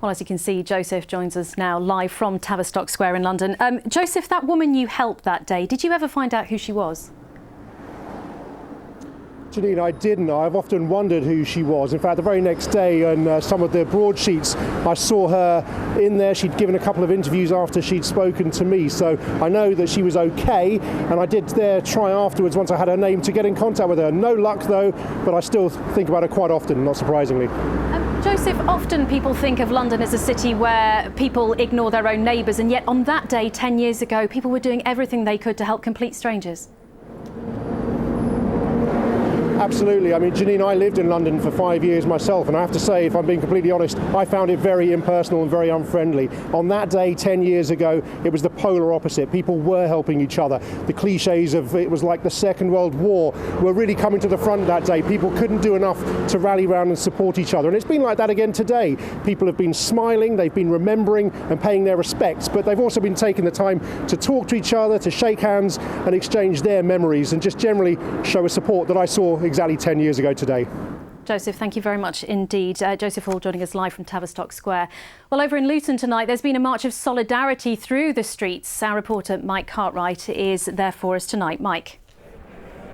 Well, as you can see, Joseph joins us now live from Tavistock Square in London. Joseph, that woman you helped that day, did you ever find out who she was? Janine, I didn't. I've often wondered who she was. In fact, the very next day on some of the broadsheets, I saw her in there. She'd given a couple of interviews after she'd spoken to me. So I know that she was okay. And I did try afterwards, once I had her name, to get in contact with her. No luck, though, but I still think about her quite often, not surprisingly. Joseph, often people think of London as a city where people ignore their own neighbours, and yet on that day 10 years ago, people were doing everything they could to help complete strangers. Absolutely. I mean, Janine, I lived in London for 5 years myself, and I have to say, if I'm being completely honest, I found it very impersonal and very unfriendly. On that day 10 years ago, it was the polar opposite. People were helping each other. The cliches of it was like the Second World War were really coming to the front that day. People couldn't do enough to rally around and support each other. And it's been like that again today. People have been smiling, they've been remembering and paying their respects, but they've also been taking the time to talk to each other, to shake hands and exchange their memories and just generally show a support that I saw exactly 10 years ago today. Joseph, thank you very much indeed. Joseph Hall joining us live from Tavistock Square. Well, over in Luton tonight, there's been a march of solidarity through the streets. Our reporter Mike Cartwright is there for us tonight. Mike.